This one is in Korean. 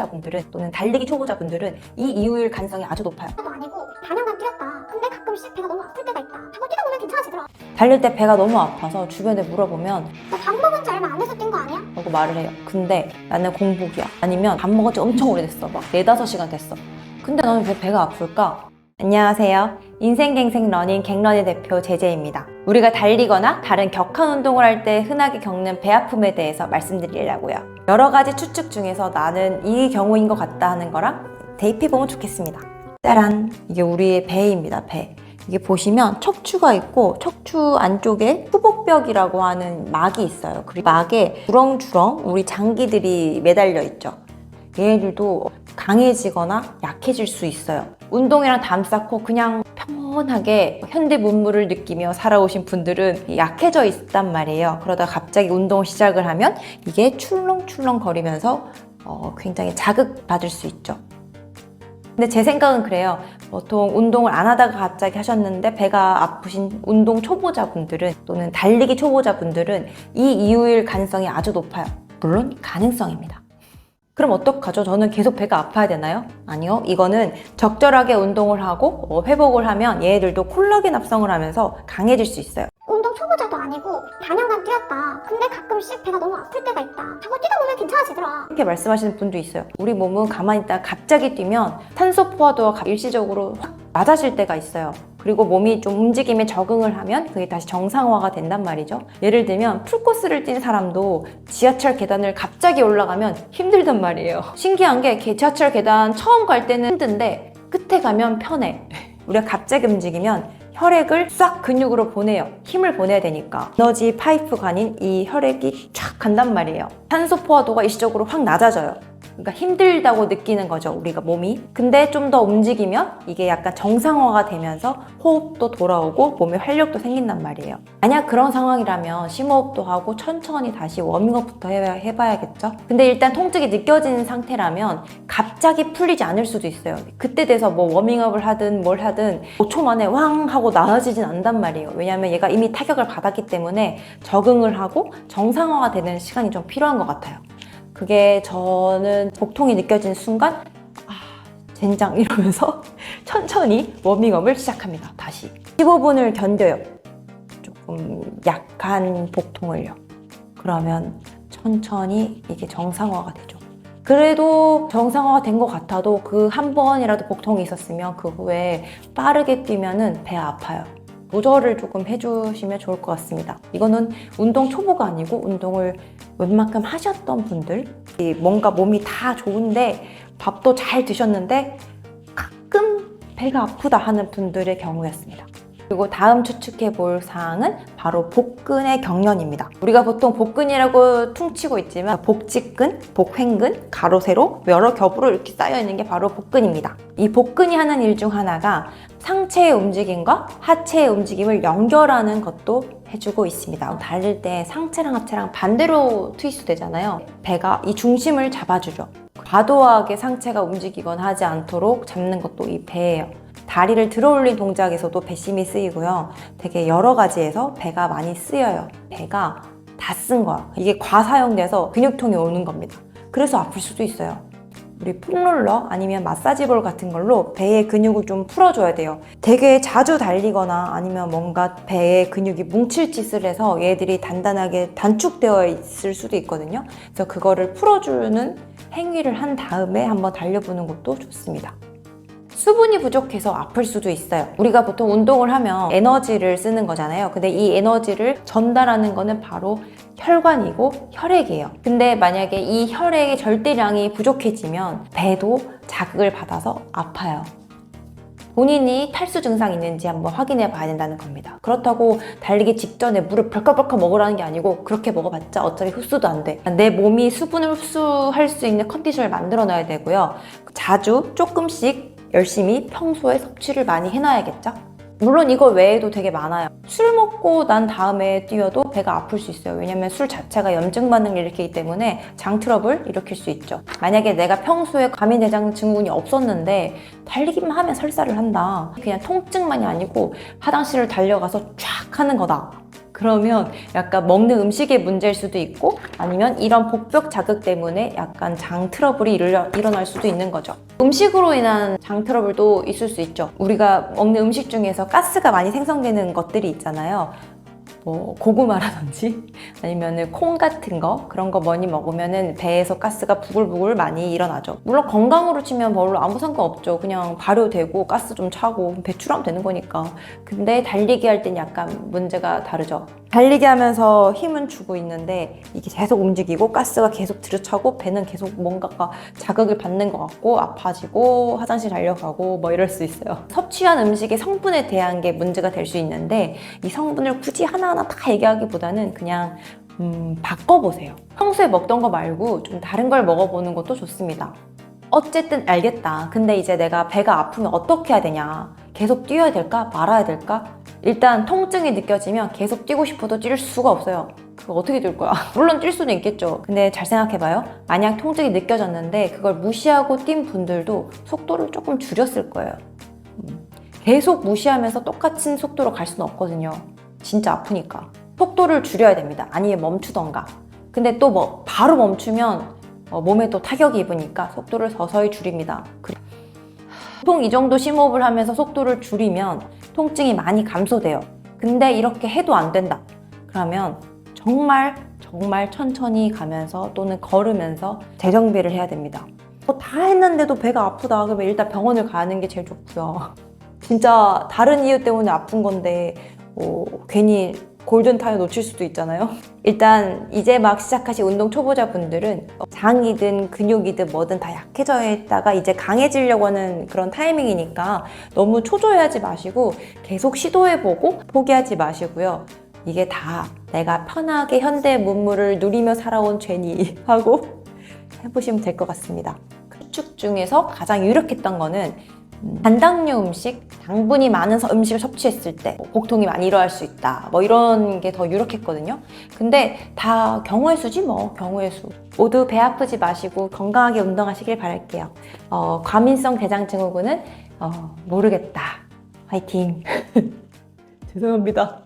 초보자분들은 또는 달리기 초보자분들은 이 이유일 가능성이 아주 높아요. 도 아니고 단연간 뛰었다. 근데 가끔씩 배가 너무 아플 때가 있다. 하고 뛰다 보면 괜찮아지더라. 달릴 때 배가 너무 아파서 주변에 물어보면 너 밥 먹은 지 얼마 안 돼서 뛴 거 아니야? 라고 말을 해요. 근데 나는 공복이야. 아니면 밥 먹은 지 엄청 오래됐어. 막 4-5시간 됐어. 근데 나는 왜 배가 아플까? 안녕하세요. 인생갱생 러닝 갱런의 대표 제재입니다. 우리가 달리거나 다른 격한 운동을 할 때 흔하게 겪는 배 아픔에 대해서 말씀드리려고요. 여러 가지 추측 중에서 나는 이 경우인 것 같다 하는 거랑 대입해보면 좋겠습니다. 짜란! 이게 우리의 배입니다. 배. 이게 보시면 척추가 있고 척추 안쪽에 후복벽이라고 하는 막이 있어요. 그리고 막에 주렁주렁 우리 장기들이 매달려 있죠. 얘네들도 강해지거나 약해질 수 있어요. 운동이랑 담 쌓고 그냥 평온하게 현대 문물을 느끼며 살아오신 분들은 약해져 있단 말이에요. 그러다 갑자기 운동을 시작을 하면 이게 출렁출렁 거리면서 굉장히 자극받을 수 있죠. 근데 제 생각은 그래요. 보통 운동을 안 하다가 갑자기 하셨는데 배가 아프신 운동 초보자분들은 또는 달리기 초보자분들은 이 이유일 가능성이 아주 높아요. 물론 가능성입니다. 그럼 어떡하죠? 저는 계속 배가 아파야 되나요? 아니요. 이거는 적절하게 운동을 하고 회복을 하면 얘네들도 콜라겐 합성을 하면서 강해질 수 있어요. 운동 초보자도 아니고 단연간 뛰었다. 근데 가끔씩 배가 너무 아플 때가 있다. 하고 뛰다 보면 괜찮아지더라. 이렇게 말씀하시는 분도 있어요. 우리 몸은 가만히 있다가 갑자기 뛰면 산소 포화도가 일시적으로 확 낮아질 때가 있어요. 그리고 몸이 좀 움직임에 적응을 하면 그게 다시 정상화가 된단 말이죠. 예를 들면 풀코스를 뛴 사람도 지하철 계단을 갑자기 올라가면 힘들단 말이에요. 신기한 게 지하철 계단 처음 갈 때는 힘든데 끝에 가면 편해. 우리가 갑자기 움직이면 혈액을 싹 근육으로 보내요. 힘을 보내야 되니까. 에너지 파이프관인 이 혈액이 쫙 간단 말이에요. 산소 포화도가 일시적으로 확 낮아져요. 그러니까 힘들다고 느끼는 거죠, 우리가 몸이. 근데 좀 더 움직이면 이게 약간 정상화가 되면서 호흡도 돌아오고 몸에 활력도 생긴단 말이에요. 만약 그런 상황이라면 심호흡도 하고 천천히 다시 워밍업부터 해봐야겠죠? 근데 일단 통증이 느껴지는 상태라면 갑자기 풀리지 않을 수도 있어요. 그때 돼서 뭐 워밍업을 하든 뭘 하든 5초 만에 왕 하고 나아지진 않단 말이에요. 왜냐하면 얘가 이미 타격을 받았기 때문에 적응을 하고 정상화가 되는 시간이 좀 필요한 것 같아요. 그게 저는 복통이 느껴지는 순간 젠장 이러면서 천천히 워밍업을 시작합니다. 다시 15분을 견뎌요. 조금 약한 복통을요. 그러면 천천히 이게 정상화가 되죠. 그래도 정상화가 된 것 같아도 그 한 번이라도 복통이 있었으면 그 후에 빠르게 뛰면은 배 아파요. 조절을 조금 해주시면 좋을 것 같습니다. 이거는 운동 초보가 아니고 운동을 웬만큼 하셨던 분들, 뭔가 몸이 다 좋은데 밥도 잘 드셨는데 가끔 배가 아프다 하는 분들의 경우였습니다. 그리고 다음 추측해 볼 사항은 바로 복근의 경련입니다. 우리가 보통 복근이라고 퉁치고 있지만 복직근, 복횡근, 가로 세로 여러 겹으로 이렇게 쌓여 있는 게 바로 복근입니다. 이 복근이 하는 일 중 하나가 상체의 움직임과 하체의 움직임을 연결하는 것도 해주고 있습니다. 달릴 때 상체랑 하체랑 반대로 트위스트 되잖아요. 배가 이 중심을 잡아주죠. 과도하게 상체가 움직이거나 하지 않도록 잡는 것도 이 배예요. 다리를 들어 올린 동작에서도 배심이 쓰이고요. 되게 여러 가지에서 배가 많이 쓰여요. 배가 다 쓴 거야. 이게 과사용돼서 근육통이 오는 겁니다. 그래서 아플 수도 있어요. 우리 폼롤러 아니면 마사지볼 같은 걸로 배의 근육을 좀 풀어줘야 돼요. 되게 자주 달리거나 아니면 뭔가 배의 근육이 뭉칠 짓을 해서 얘들이 단단하게 단축되어 있을 수도 있거든요. 그래서 그거를 풀어주는 행위를 한 다음에 한번 달려보는 것도 좋습니다. 수분이 부족해서 아플 수도 있어요. 우리가 보통 운동을 하면 에너지를 쓰는 거잖아요. 근데 이 에너지를 전달하는 거는 바로 혈관이고 혈액이에요. 근데 만약에 이 혈액의 절대량이 부족해지면 배도 자극을 받아서 아파요. 본인이 탈수 증상이 있는지 한번 확인해 봐야 된다는 겁니다. 그렇다고 달리기 직전에 물을 벌컥벌컥 먹으라는 게 아니고 그렇게 먹어봤자 어차피 흡수도 안 돼. 내 몸이 수분을 흡수할 수 있는 컨디션을 만들어 놔야 되고요. 자주 조금씩 열심히 평소에 섭취를 많이 해놔야겠죠? 물론 이거 외에도 되게 많아요. 술 먹고 난 다음에 뛰어도 배가 아플 수 있어요. 왜냐면 술 자체가 염증 반응을 일으키기 때문에 장 트러블 일으킬 수 있죠. 만약에 내가 평소에 과민대장 증후군이 없었는데 달리기만 하면 설사를 한다. 그냥 통증만이 아니고 화장실을 달려가서 쫙 하는 거다. 그러면 약간 먹는 음식의 문제일 수도 있고 아니면 이런 복벽 자극 때문에 약간 장 트러블이 일어날 수도 있는 거죠. 음식으로 인한 장 트러블도 있을 수 있죠. 우리가 먹는 음식 중에서 가스가 많이 생성되는 것들이 있잖아요. 뭐 고구마라든지 아니면은 콩 같은 거 그런 거 많이 먹으면은 배에서 가스가 부글부글 많이 일어나죠. 물론 건강으로 치면 별로 아무 상관없죠. 그냥 발효되고 가스 좀 차고 배출하면 되는 거니까. 근데 달리기 할 땐 약간 문제가 다르죠. 달리기 하면서 힘은 주고 있는데 이게 계속 움직이고 가스가 계속 들여차고 배는 계속 뭔가가 자극을 받는 것 같고 아파지고 화장실 달려가고 뭐 이럴 수 있어요. 섭취한 음식의 성분에 대한 게 문제가 될 수 있는데 이 성분을 굳이 하나하나 다 얘기하기보다는 그냥 바꿔보세요. 평소에 먹던 거 말고 좀 다른 걸 먹어보는 것도 좋습니다. 어쨌든 알겠다. 근데 이제 내가 배가 아프면 어떻게 해야 되냐? 계속 뛰어야 될까? 말아야 될까? 일단 통증이 느껴지면 계속 뛰고 싶어도 뛸 수가 없어요. 그거 어떻게 뛸 거야? 물론 뛸 수는 있겠죠. 근데 잘 생각해봐요. 만약 통증이 느껴졌는데 그걸 무시하고 뛴 분들도 속도를 조금 줄였을 거예요. 계속 무시하면서 똑같은 속도로 갈 수는 없거든요. 진짜 아프니까. 속도를 줄여야 됩니다. 아니면 멈추던가. 근데 또 뭐 바로 멈추면 몸에 또 타격이 입으니까 속도를 서서히 줄입니다. 보통 이 정도 심호흡을 하면서 속도를 줄이면 통증이 많이 감소돼요. 근데 이렇게 해도 안 된다. 그러면 정말 천천히 가면서 또는 걸으면서 재정비를 해야 됩니다. 다 했는데도 배가 아프다. 그러면 일단 병원을 가는 게 제일 좋고요. 진짜 다른 이유 때문에 아픈 건데 괜히 골든타임 놓칠 수도 있잖아요. 일단 이제 막 시작하신 운동 초보자분들은 장이든 근육이든 뭐든 다 약해져 있다가 이제 강해지려고 하는 그런 타이밍이니까 너무 초조해하지 마시고 계속 시도해보고 포기하지 마시고요. 이게 다 내가 편하게 현대 문물을 누리며 살아온 죄니 하고 해보시면 될 것 같습니다. 수축 중에서 가장 유력했던 거는 단당류 음식, 당분이 많은 음식을 섭취했을 때 복통이 많이 일어날 수 있다. 뭐 이런 게 더 유력했거든요. 근데 다 경우의 수지 뭐, 경우의 수. 모두 배 아프지 마시고 건강하게 운동하시길 바랄게요. 과민성 대장 증후군은 모르겠다. 화이팅. 죄송합니다.